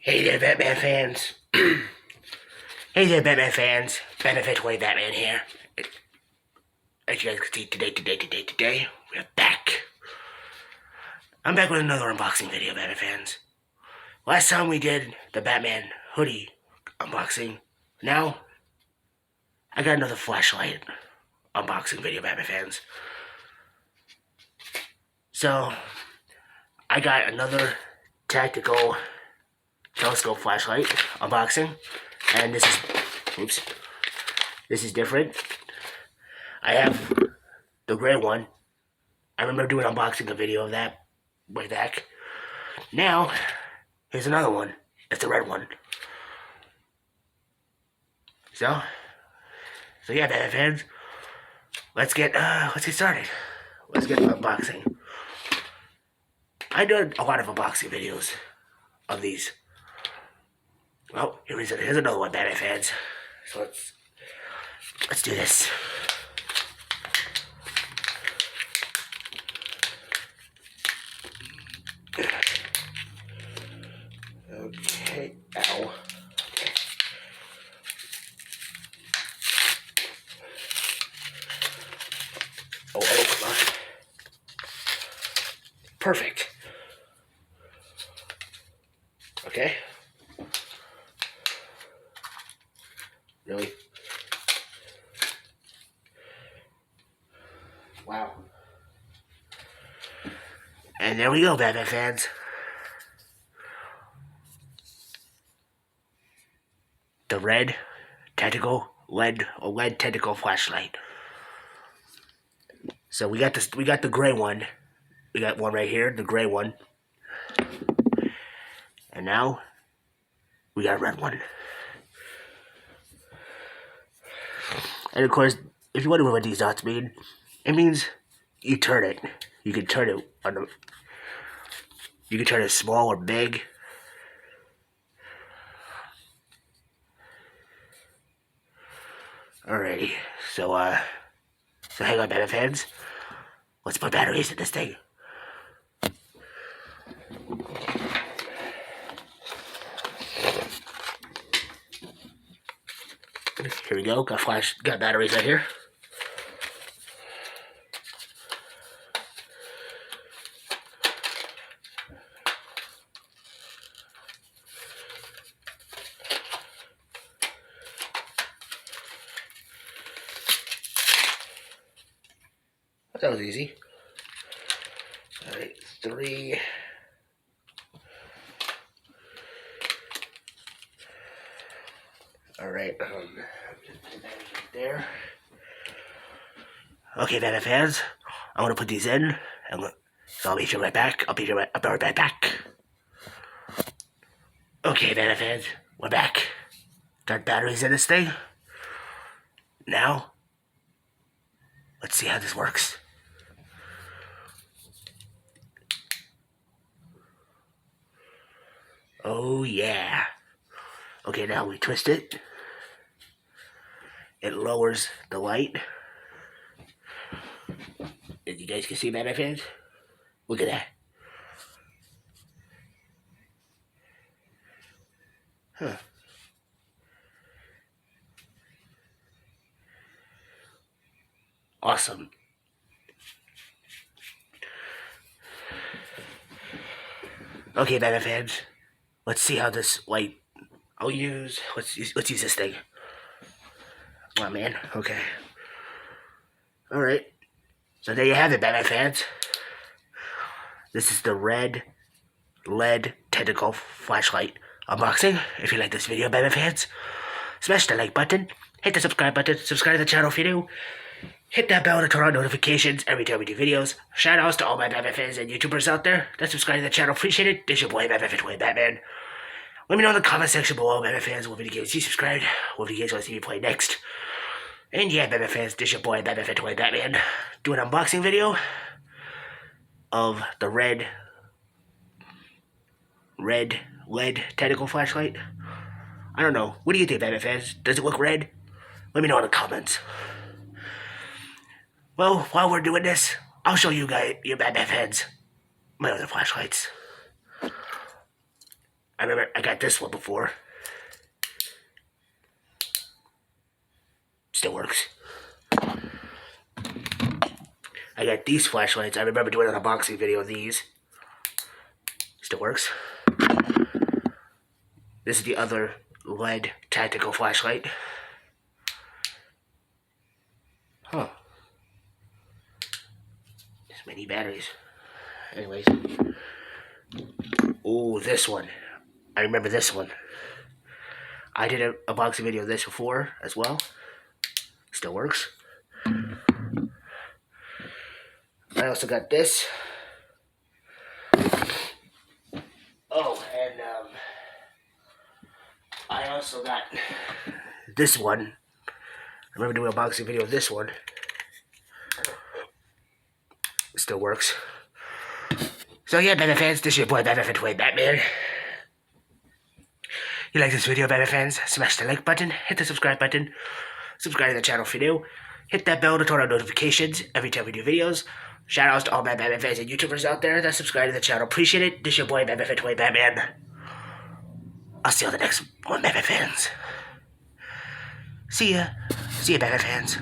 Hey there, Batman fans. Hey there, Batman fans. Benefit Toy Batman here. As you guys can see, today, we're back. I'm back with another unboxing video, Batman fans. Last time we did the Batman hoodie unboxing. Now, I got another flashlight unboxing video, Batman fans. So, I got another tactical telescope flashlight unboxing. And this is different. I have the gray one. I remember doing an unboxing video of that way back. Now, here's another one. It's the red one. So yeah, Batman fans. Let's get started. Let's get unboxing. I did a lot of unboxing videos of these. Well, here's another one, Batman fans. So let's do this. Okay, ow. Okay. Oh, come on. Perfect. Okay. Really? Wow. And there we go, Batman fans. The red tentacle LED tentacle flashlight. So we got the gray one. We got one right here, the gray one. And now we got a red one. And of course, if you wonder what these dots mean, it means you turn it. You can turn it you can turn it small or big. Alrighty, so hang on, Batman fans. Let's put batteries in this thing. Here we go. Got batteries right here. That was easy. Alright, 3. Alright, there. Okay, Batman fans, I'm gonna put these in. So I'll be right back. I'll be right back. Okay, Batman fans, we're back. Got batteries in this thing. Now, let's see how this works. Oh yeah. Okay, now we twist it. It lowers the light. As you guys can see, Batman fans, look at that. Huh. Awesome. Okay, Batman fans, let's see how this light. Let's use this thing. Oh man. Okay. All right. So there you have it, Batman fans. This is the red LED tentacle flashlight unboxing. If you like this video, Batman fans, smash the like button, hit the subscribe button, subscribe to the channel if you're new, hit that bell to turn on notifications every time we do videos. Shout outs to all my Batman fans and YouTubers out there that subscribe to the channel. Appreciate it. This is your boy, Batman. Let me know in the comment section below, Batman fans, what video games you subscribed, what video games you want to see me play next. And yeah, Batman fans, this is your boy, Batman, doing an unboxing video of the red LED tentacle flashlight. I don't know. What do you think, Batman fans? Does it look red? Let me know in the comments. Well, while we're doing this, I'll show you guys, your Batman fans, my other flashlights. I remember I got this one before. Still works. I got these flashlights. I remember doing an unboxing video of these. Still works. This is the other LED tactical flashlight. Huh. There's many batteries. Anyways. Oh, this one. I remember this one. I did an unboxing video of this before as well. Still works. I also got this. Oh, and I also got this one. I remember doing an unboxing video of this one. It still works. So yeah, Batman fans, this is your boy Batman Toy Batman. You like this video, Batman fans? Smash the like button, hit the subscribe button, subscribe to the channel if you're new, hit that bell to turn on notifications every time we do videos. Shout outs to all my Batman fans and YouTubers out there that subscribe to the channel. Appreciate it. This is your boy Batman Toy Batman. I'll see you on the next one, Batman fans. See ya. See ya, Batman fans.